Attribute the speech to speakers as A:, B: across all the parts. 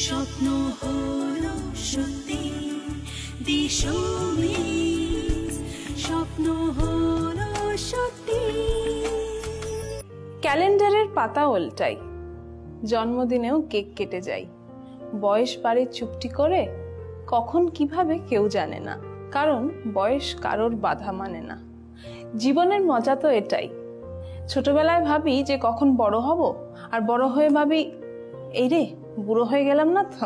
A: স্বপ্ন হলো সত্যি, দিশমিস স্বপ্ন হলো সত্যি।
B: ক্যালেন্ডারের পাতা উল্টাই, জন্মদিনেও কেক কেটে যাই, বয়স বাড়ে চুপটি করে, কখন কিভাবে কেউ জানে না, কারণ বয়স কারোর বাধা মানে না। জীবনের মজা তো এটাই। ছোটবেলায় ভাবি যে কখন বড় হব, আর বড় হয়ে ভাবি এই রে বুড়ো হয়ে গেলাম না তো।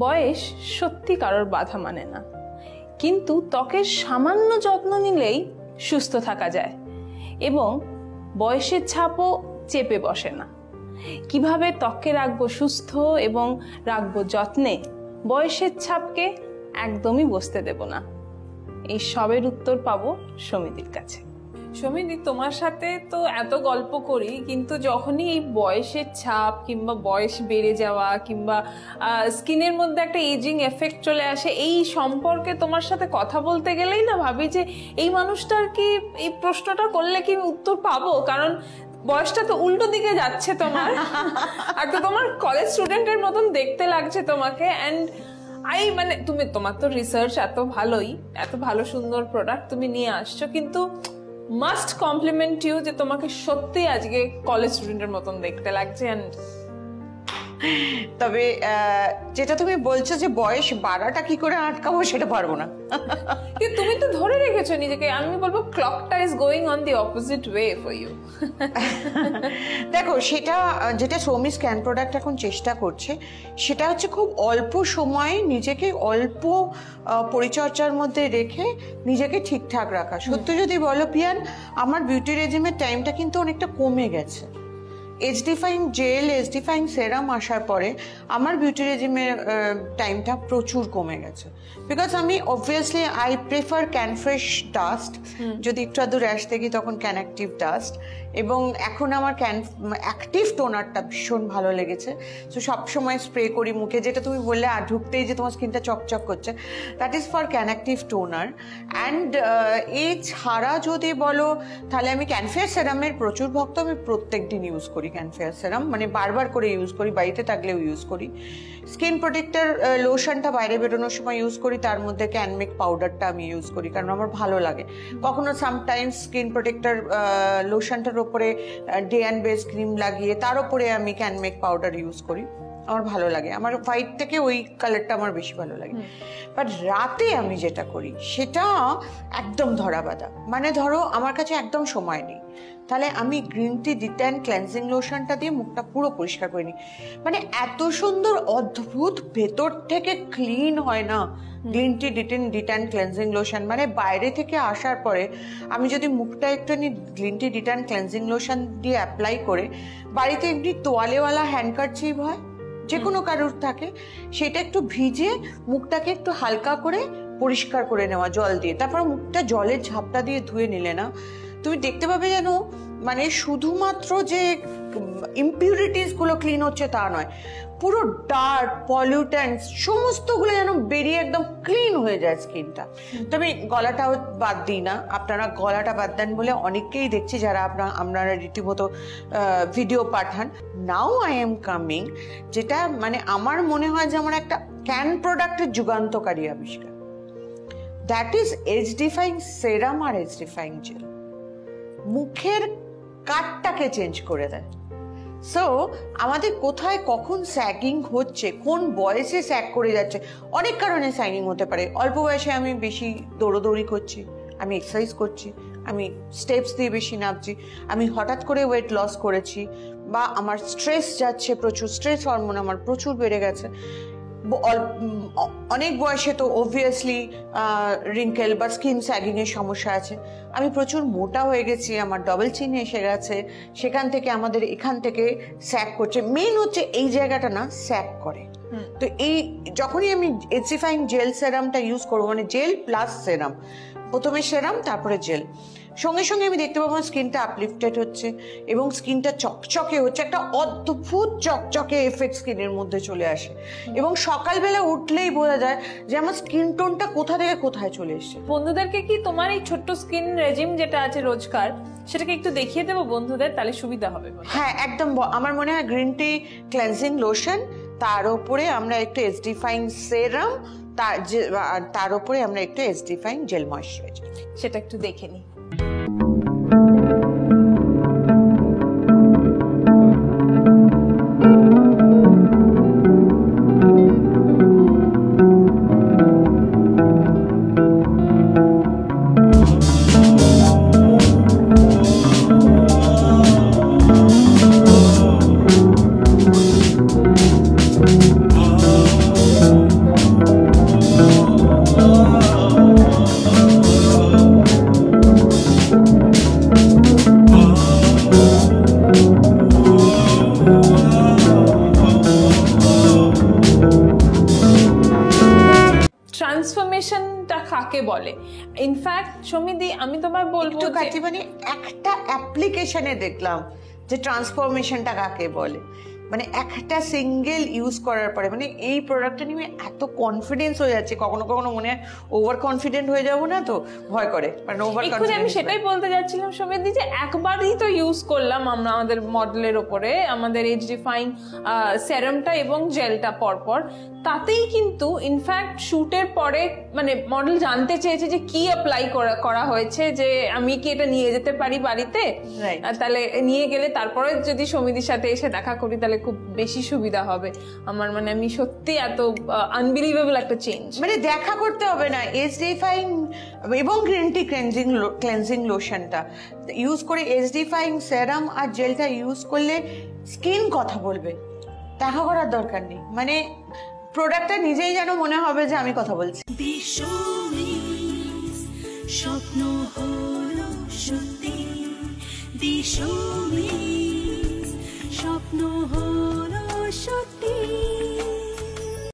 B: বয়স সত্যি কারোর বাধা মানে না, কিন্তু ত্বকের সামান্য যত্ন নিলেই সুস্থ থাকা যায় এবং বয়সের ছাপও চেপে বসে না। কিভাবে ত্বককে রাখবো সুস্থ এবং রাখবো যত্নে, বয়সের ছাপকে একদমই বসতে দেব না, এই সবের উত্তর পাবো সমিতির কাছে। সমিতি, তোমার সাথে তো এত গল্প করি, কিন্তু যখনই এই বয়সের ছাপ কিংবা বয়স বেড়ে যাওয়া কিংবা স্কিনের মধ্যে একটা এজিং এফেক্ট চলে আসে, এই সম্পর্কে তোমার সাথে কথা বলতে গেলেই না ভাবি যে এই মানুষটার কি এই প্রশ্নটা করলে কি উত্তর পাবো, কারণ বয়সটা তো উল্টো দিকে যাচ্ছে তোমার। আর তো তোমার কলেজ স্টুডেন্টের মতন দেখতে লাগছে তোমাকে। অ্যান্ড মানে তোমার তো রিসার্চ এত ভালোই, এত ভালো সুন্দর প্রোডাক্ট তুমি নিয়ে আসছো, কিন্তু মাস্ট কমপ্লিমেন্ট ইউ যে তোমাকে সত্যি আজকে কলেজ স্টুডেন্টের মতন দেখতে লাগছে।
C: তবে যেটা তুমি বলছো যে বয়স বাড়াটা কি করে আটকাবো সেটা পারবো না।
B: কিন্তু তুমি তো ধরে রেখেছো নিজেকে, আমি বলবো ক্লকটা is going on the opposite way for you.
C: দেখো, সেটা যেটা সৌমি স্ক্যান প্রোডাক্ট এখন চেষ্টা করছে সেটা হচ্ছে খুব অল্প সময়ে নিজেকে অল্প পরিচর্যার মধ্যে রেখে নিজেকে ঠিকঠাক রাখা। সত্যি যদি বলো পিয়ান, আমার বিউটি রেজিমের টাইমটা কিন্তু অনেকটা কমে গেছে। এজডিফাইং জেল, এজডিফাইং সেরাম আসার পরে আমার বিউটি রেজিমের টাইমটা প্রচুর কমে গেছে। বিকজ আমি অবভিয়াসলি আই প্রেফার ক্যানফ্রেশ ডাস্ট, যদি একটু আধটু র্যাশ দেখি তখন ক্যান অ্যাক্টিভ ডাস্ট, এবং এখন আমার অ্যাক্টিভ টোনারটা ভীষণ ভালো লেগেছে। সো সবসময় স্প্রে করি মুখে, যেটা তুমি বললে আর ঢুকতেই যে তোমার স্কিনটা চকচক করছে, that is for can active toner. And এছাড়া যদি বলো তাহলে আমি ক্যানফেয়ার সেরামের প্রচুর ভক্ত, আমি প্রত্যেক দিন ইউজ করি ক্যানফেয়ার সেরাম, মানে বারবার করে ইউজ করি, বাড়িতে থাকলেও ইউজ করি। স্কিন প্রোটেক্টর লোশনটা বাইরে বেরোনোর সময় ইউজ করি, তার মধ্যে ক্যানমেক পাউডারটা আমি ইউজ করি কারণ আমার ভালো লাগে। কখনো সামটাইমস স্কিন প্রোটেক্টর লোশনটার ওপরে ডে অ্যান্ড বেস ক্রিম লাগিয়ে তার উপরে আমি ক্যানমেক পাউডার ইউজ করি, আমার ভালো লাগে। আমার হোয়াইট থেকে ওই কালারটা আমার বেশি ভালো লাগে। বাট রাতে আমি যেটা করি সেটা একদম ধরাবাঁধা। মানে ধরো আমার কাছে একদম সময় নেই, তাহলে আমি গ্রিন টি ডিট্যান ক্লেন্সিং লোশনটা দিয়ে মুখটা পুরো পরিষ্কার করে নিই। মানে এত সুন্দর অদ্ভুত ভেতর থেকে ক্লিন হয় না green tea de-tan cleansing lotion. মানে বাইরে থেকে আসার পরে আমি যদি মুখটা একটুখানি green tea de-tan cleansing lotion দিয়ে অ্যাপ্লাই করে, বাড়িতে এমনি তোয়ালেওয়ালা হ্যান্ডকারচিপ হয় যে কোনো কারোর থাকে, সেটা একটু ভিজে মুখটাকে একটু হালকা করে পরিষ্কার করে নেওয়া জল দিয়ে, তারপর মুখটা জলের ঝাপটা দিয়ে ধুয়ে নিলে না তুমি দেখতে পাবে যেন মানে শুধুমাত্র যে ইমপিউরিটিস গুলো ক্লিন হচ্ছে তা নয়, পুরো ডার্ট পলিউটেন্টস সমস্তগুলো যেন বেরিয়ে একদম ক্লিন হয়ে যায় স্কিনটা। তবে গলাটাও বাদ দিই না, আপনারা গলাটা বাদ দেন বলে অনেককেই দেখছি যারা আপনারা রীতিমতো ভিডিও পাঠান। নাও আই এম কামিং, যেটা মানে আমার মনে হয় যে আমার একটা ক্যান প্রোডাক্টের যুগান্তকারী আবিষ্কার, দ্যাট ইজ এজডিফাইং সেরাম আর এজডিফাইং জেল। মুখের কাটটাকে চেঞ্জ করে দেয়। সো আমাদের কোথায় কখন স্যাগিং হচ্ছে, কোন বয়সে স্যাগ করে যাচ্ছে, অনেক কারণে স্যাগিং হতে পারে। অল্প বয়সে আমি বেশি দৌড়োদৌড়ি করছি, আমি এক্সারসাইজ করছি, আমি স্টেপস দিয়ে বেশি নামছি, আমি হঠাৎ করে ওয়েট লস করেছি, বা আমার স্ট্রেস যাচ্ছে প্রচুর, স্ট্রেস হরমোন আমার প্রচুর বেড়ে গেছে। অনেক বয়সে তো অবভিয়াসলি রিঙ্কেল বা স্কিন স্যাগিং এর সমস্যা আছে। আমি প্রচুর মোটা হয়ে গেছি, আমার ডবল চিন এসে গেছে, সেখান থেকে আমাদের এখান থেকে স্যাগ করছে। মেইন হচ্ছে এই জায়গাটা না স্যাগ করে। তো এই যখনই আমি এজডিফাইং জেল সেরামটা ইউজ করবো, মানে জেল প্লাস সেরাম, প্রথমে সেরাম তারপরে জেল, সঙ্গে সঙ্গে আমি দেখতে পাবো আমার স্কিনটা আপলিফটেড হচ্ছে এবং স্কিনটা চকচকে হচ্ছে, একটা অদ্ভুত চকচকে এফেক্ট স্কিনের মধ্যে চলে আসে এবং সকালবেলা উঠলেই বোঝা যায় যে আমার স্কিন টোনটা কোথা থেকে কোথায় চলে এসছে।
B: বন্ধুদেরকে কি তোমার এই ছোট্ট স্কিন রেজিম যেটা আছে রোজকার, সেটাকে একটু দেখিয়ে দেবো বন্ধুদের, তাহলে সুবিধা হবে?
C: হ্যাঁ একদম, আমার মনে হয় গ্রিন টি ক্লেন্সিং লোশন, তার উপরে আমরা একটু এসডিফাইং সেরাম, তার উপরে আমরা একটু এসডিফাইং জেল ময়েশ্চারাইজার,
B: সেটা একটু দেখে নিই। ট্রান্সফরমেশনটা কাকে বলে? ইনফ্যাক্ট সমিতি, আমি তোমায় বলবো
C: মানে একটা অ্যাপ্লিকেশনে দেখলাম যে ট্রান্সফরমেশনটা কাকে বলে, মানে একটা সিঙ্গেল ইউজ করার পরে মানে এই প্রোডাক্টটা নিয়ে এত কনফিডেন্স হয়ে যাচ্ছে, কখনো কখনো মনে হয় ওভার কনফিডেন্ট হয়ে যাবো না, তো ভয় করে, মানে ওভার কনফিডেন্স।
B: আমি সেটাই বলতে যাচ্ছিলাম সমিতি, যে একবারই তো ইউজ করলাম আমরা আমাদের মডেলের ওপরে আমাদের এজ ডিফাইন সেরামটা এবং জেলটা পরপর, তাতেই কিন্তু ইনফ্যাক্ট শুটের পরে মানে মডেল জানতে চেয়েছে যে কি অ্যাপ্লাই করা হয়েছে, যে আমি কি এটা নিয়ে যেতে পারি বাড়িতে, তাহলে নিয়ে গেলে তারপরে যদি সমিতির সাথে এসে দেখা করি তাহলে খুব বেশি সুবিধা হবে আমার। মানে আমি সত্যি এত আনবিলিভেবল একটা চেঞ্জ,
C: মানে দেখা করতে হবে না, এসডিফাইং এবং গ্রিন টি ক্লেন্সিং লোশনটা ইউজ করে এসডিফাইং সেরাম আর জেলটা ইউজ করলে স্কিন কথা বলবে, দেখা করার দরকার নেই, মানে প্রোডাক্টটা নিজেই যেন মনে হবে যে আমি কথা বলছি।
A: স্বপ্ন হলো সত্যি, স্বপ্ন হলো